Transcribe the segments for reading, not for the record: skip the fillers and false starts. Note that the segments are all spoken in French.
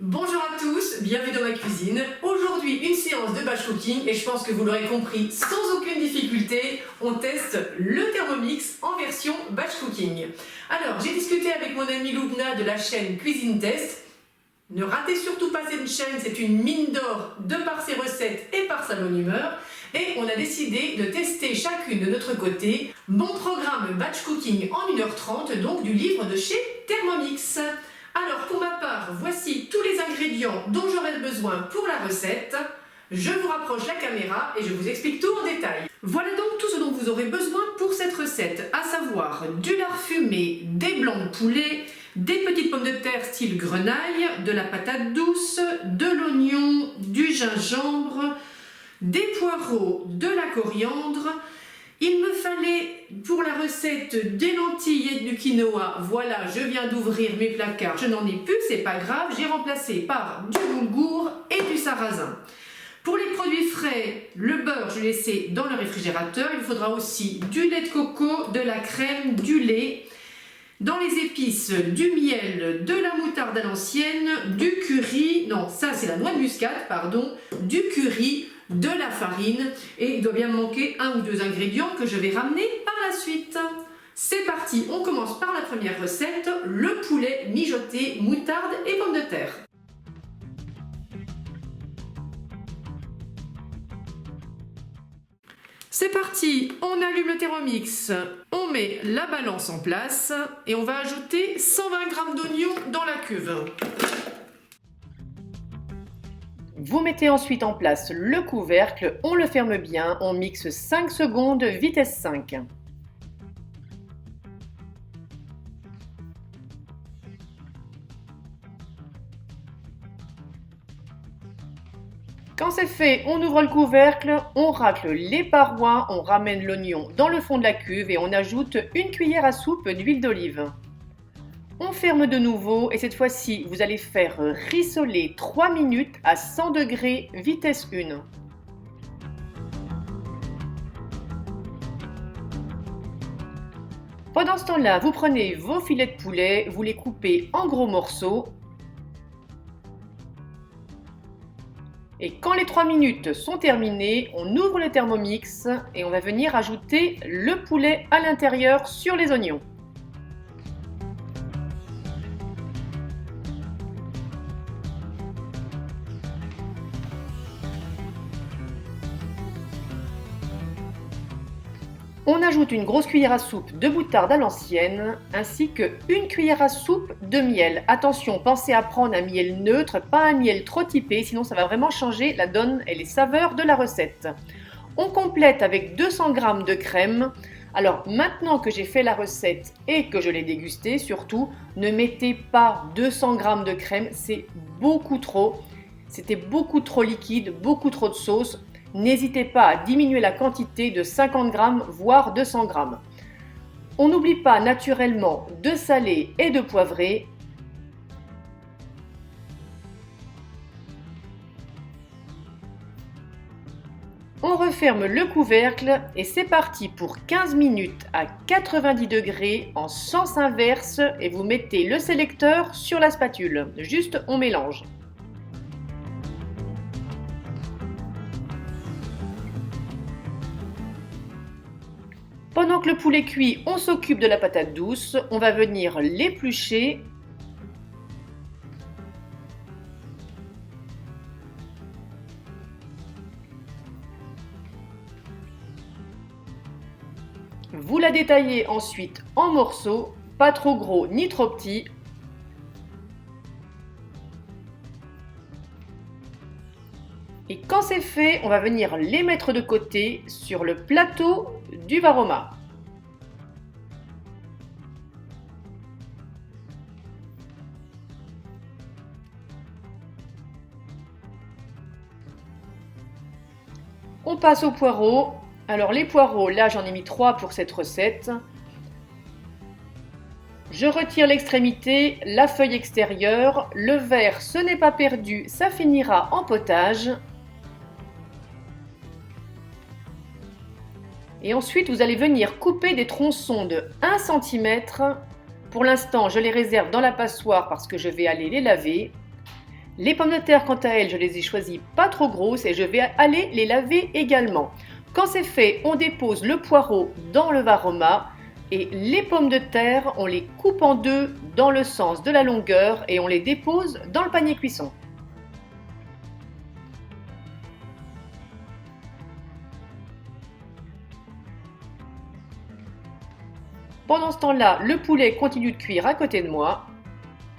Bonjour à tous, bienvenue dans ma cuisine. Aujourd'hui, une séance de batch cooking et je pense que vous l'aurez compris sans aucune difficulté, on teste le Thermomix en version batch cooking. Alors, j'ai discuté avec mon amie Loubna de la chaîne Cuisine Test. Ne ratez surtout pas cette chaîne, c'est une mine d'or de par ses recettes et par sa bonne humeur. Et on a décidé de tester chacune de notre côté mon programme batch cooking en 1h30, donc du livre de chez Thermomix. Alors pour ma part, voici tous les ingrédients dont j'aurai besoin pour la recette. Je vous rapproche la caméra et je vous explique tout en détail. Voilà donc tout ce dont vous aurez besoin pour cette recette, à savoir du lard fumé, des blancs de poulet, des petites pommes de terre style grenaille, de la patate douce, de l'oignon, du gingembre, des poireaux, de la coriandre. Il me fallait pour la recette des lentilles et du quinoa. Voilà, je viens d'ouvrir mes placards, je n'en ai plus, c'est pas grave, j'ai remplacé par du boulgour et du sarrasin. Pour les produits frais, le beurre, je l'ai laissé dans le réfrigérateur. Il faudra aussi du lait de coco, de la crème, du lait. Dans les épices, du miel, de la moutarde à l'ancienne, du curry, non, ça c'est la noix de muscade, pardon, du curry, de la farine et il doit bien me manquer un ou deux ingrédients que je vais ramener par la suite. C'est parti, on commence par la première recette, le poulet mijoté, moutarde et pommes de terre. C'est parti, on allume le Thermomix, on met la balance en place et on va ajouter 120 g d'oignons dans la cuve. Vous mettez ensuite en place le couvercle, on le ferme bien, on mixe 5 secondes, vitesse 5. Quand c'est fait, on ouvre le couvercle, on racle les parois, on ramène l'oignon dans le fond de la cuve et on ajoute une cuillère à soupe d'huile d'olive. On ferme de nouveau et cette fois-ci, vous allez faire rissoler 3 minutes à 100 degrés, vitesse 1. Pendant ce temps-là, vous prenez vos filets de poulet, vous les coupez en gros morceaux. Et quand les 3 minutes sont terminées, on ouvre le Thermomix et on va venir ajouter le poulet à l'intérieur sur les oignons. On ajoute une grosse cuillère à soupe de moutarde à l'ancienne ainsi qu'une cuillère à soupe de miel. Attention, pensez à prendre un miel neutre, pas un miel trop typé, sinon ça va vraiment changer la donne et les saveurs de la recette. On complète avec 200 g de crème. Alors maintenant que j'ai fait la recette et que je l'ai dégustée, surtout, ne mettez pas 200 g de crème, c'est beaucoup trop. C'était beaucoup trop liquide, beaucoup trop de sauce. N'hésitez pas à diminuer la quantité de 50 g voire 200 g. On n'oublie pas naturellement de saler et de poivrer. On referme le couvercle et c'est parti pour 15 minutes à 90 degrés en sens inverse et vous mettez le sélecteur sur la spatule. Juste on mélange. Pendant que le poulet cuit, on s'occupe de la patate douce. On va venir l'éplucher. Vous la détaillez ensuite en morceaux, pas trop gros ni trop petits. Et quand c'est fait, on va venir les mettre de côté sur le plateau du Varoma. On passe aux poireaux. Alors les poireaux, là j'en ai mis 3 pour cette recette. Je retire l'extrémité, la feuille extérieure. Le vert, ce n'est pas perdu, ça finira en potage. Et ensuite, vous allez venir couper des tronçons de 1 cm. Pour l'instant, je les réserve dans la passoire parce que je vais aller les laver. Les pommes de terre, quant à elles, je les ai choisies pas trop grosses et je vais aller les laver également. Quand c'est fait, on dépose le poireau dans le Varoma et les pommes de terre, on les coupe en deux dans le sens de la longueur et on les dépose dans le panier cuisson. Pendant ce temps-là, le poulet continue de cuire à côté de moi.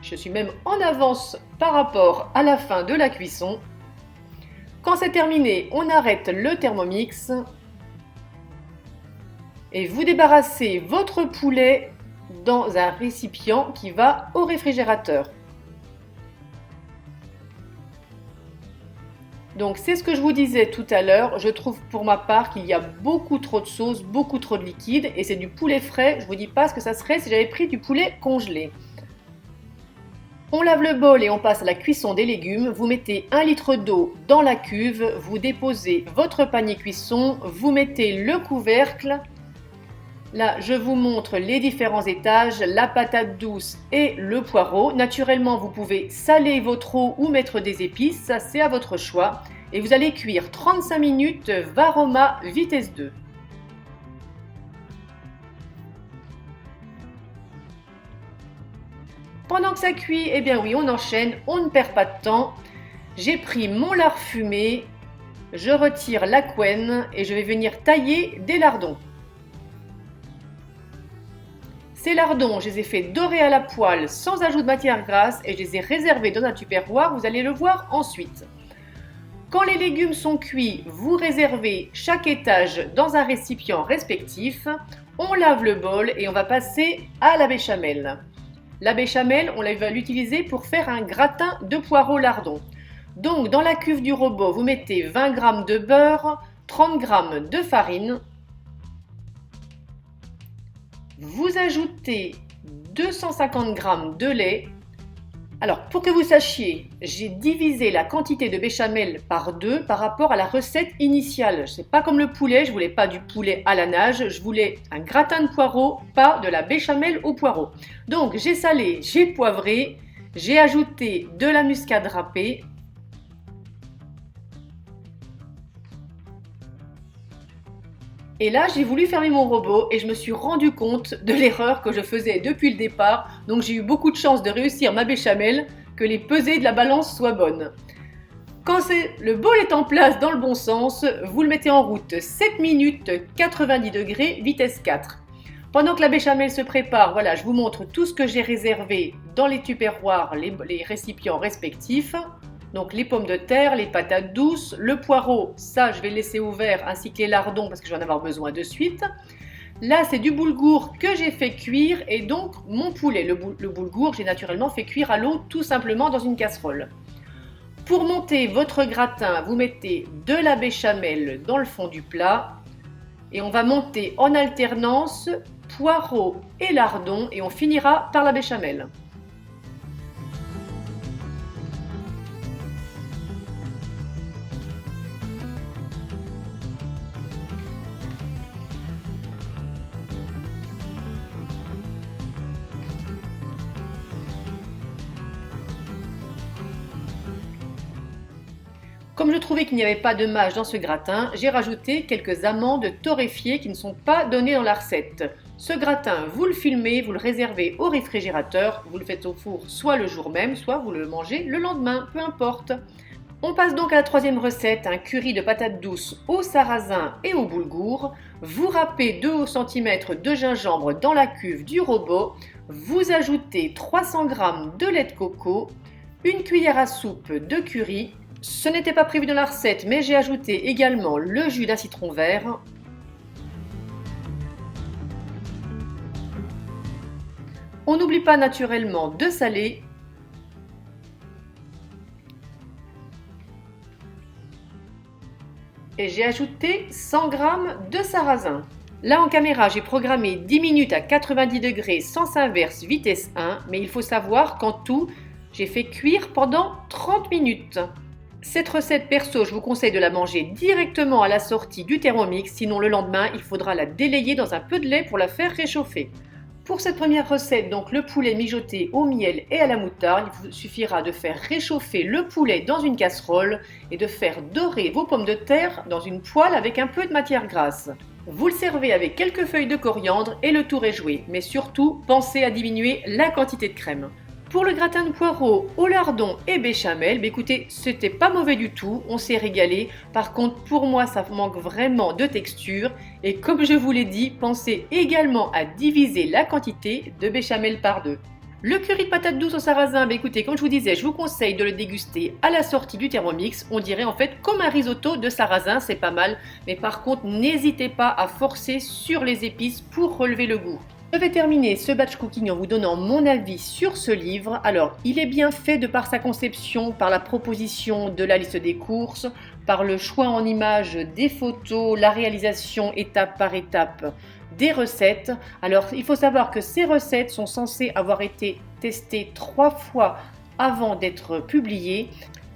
Je suis même en avance par rapport à la fin de la cuisson. Quand c'est terminé, on arrête le Thermomix et vous débarrassez votre poulet dans un récipient qui va au réfrigérateur. Donc c'est ce que je vous disais tout à l'heure, je trouve pour ma part qu'il y a beaucoup trop de sauce, beaucoup trop de liquide et c'est du poulet frais, je vous dis pas ce que ça serait si j'avais pris du poulet congelé. On lave le bol et on passe à la cuisson des légumes, vous mettez 1 litre d'eau dans la cuve, vous déposez votre panier cuisson, vous mettez le couvercle. Là, je vous montre les différents étages, la patate douce et le poireau. Naturellement, vous pouvez saler votre eau ou mettre des épices, ça c'est à votre choix. Et vous allez cuire 35 minutes Varoma vitesse 2. Pendant que ça cuit, eh bien oui, on enchaîne, on ne perd pas de temps. J'ai pris mon lard fumé, je retire la couenne et je vais venir tailler des lardons. Ces lardons, je les ai fait dorer à la poêle sans ajout de matière grasse et je les ai réservés dans un tupperware, vous allez le voir ensuite. Quand les légumes sont cuits, vous réservez chaque étage dans un récipient respectif. On lave le bol et on va passer à la béchamel. La béchamel, on va l'utiliser pour faire un gratin de poireaux lardons. Donc dans la cuve du robot, vous mettez 20 g de beurre, 30 g de farine. Vous ajoutez 250 g de lait. Alors pour que vous sachiez, j'ai divisé la quantité de béchamel par 2 par rapport à la recette initiale. C'est pas comme le poulet, je voulais pas du poulet à la nage, je voulais un gratin de poireaux, pas de la béchamel au poireau. Donc j'ai salé, j'ai poivré, j'ai ajouté de la muscade râpée. Et là, j'ai voulu fermer mon robot et je me suis rendu compte de l'erreur que je faisais depuis le départ. Donc j'ai eu beaucoup de chance de réussir ma béchamel, que les pesées de la balance soient bonnes. Quand le bol est en place dans le bon sens, vous le mettez en route 7 minutes 90 degrés vitesse 4. Pendant que la béchamel se prépare, voilà, je vous montre tout ce que j'ai réservé dans les tupperwares, les récipients respectifs. Donc les pommes de terre, les patates douces, le poireau, ça je vais le laisser ouvert, ainsi que les lardons parce que je vais en avoir besoin de suite. Là c'est du boulgour que j'ai fait cuire et donc mon poulet, le boulgour, j'ai naturellement fait cuire à l'eau tout simplement dans une casserole. Pour monter votre gratin, vous mettez de la béchamel dans le fond du plat et on va monter en alternance poireau et lardons et on finira par la béchamel. Comme je trouvais qu'il n'y avait pas de mâche dans ce gratin, j'ai rajouté quelques amandes torréfiées qui ne sont pas données dans la recette. Ce gratin, vous le filmez, vous le réservez au réfrigérateur, vous le faites au four soit le jour même, soit vous le mangez le lendemain, peu importe. On passe donc à la troisième recette, un curry de patates douces au sarrasin et au boulgour. Vous râpez 2 cm de gingembre dans la cuve du robot, vous ajoutez 300 g de lait de coco, une cuillère à soupe de curry. Ce n'était pas prévu dans la recette, mais j'ai ajouté également le jus d'un citron vert. On n'oublie pas naturellement de saler. Et j'ai ajouté 100 g de sarrasin. Là en caméra, j'ai programmé 10 minutes à 90 degrés sens inverse vitesse 1, mais il faut savoir qu'en tout, j'ai fait cuire pendant 30 minutes. Cette recette perso, je vous conseille de la manger directement à la sortie du Thermomix, sinon le lendemain, il faudra la délayer dans un peu de lait pour la faire réchauffer. Pour cette première recette, donc le poulet mijoté au miel et à la moutarde, il vous suffira de faire réchauffer le poulet dans une casserole et de faire dorer vos pommes de terre dans une poêle avec un peu de matière grasse. Vous le servez avec quelques feuilles de coriandre et le tour est joué, mais surtout pensez à diminuer la quantité de crème. Pour le gratin de poireaux au lardon et béchamel, écoutez, c'était pas mauvais du tout, on s'est régalé. Par contre, pour moi, ça manque vraiment de texture. Et comme je vous l'ai dit, pensez également à diviser la quantité de béchamel par deux. Le curry de patates douces au sarrasin, écoutez, comme je vous disais, je vous conseille de le déguster à la sortie du Thermomix. On dirait en fait comme un risotto de sarrasin, c'est pas mal. Mais par contre, n'hésitez pas à forcer sur les épices pour relever le goût. Je vais terminer ce batch cooking en vous donnant mon avis sur ce livre. Alors, il est bien fait de par sa conception, par la proposition de la liste des courses, par le choix en images des photos, la réalisation étape par étape des recettes. Alors, il faut savoir que ces recettes sont censées avoir été testées 3 fois avant d'être publiées.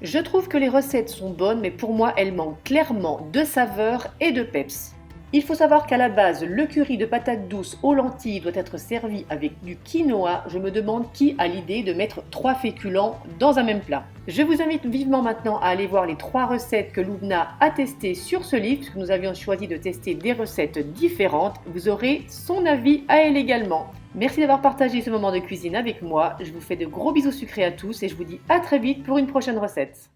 Je trouve que les recettes sont bonnes, mais pour moi, elles manquent clairement de saveur et de peps. Il faut savoir qu'à la base, le curry de patates douces aux lentilles doit être servi avec du quinoa. Je me demande qui a l'idée de mettre 3 féculents dans un même plat. Je vous invite vivement maintenant à aller voir les 3 recettes que Loubna a testées sur ce livre, puisque nous avions choisi de tester des recettes différentes. Vous aurez son avis à elle également. Merci d'avoir partagé ce moment de cuisine avec moi. Je vous fais de gros bisous sucrés à tous et je vous dis à très vite pour une prochaine recette.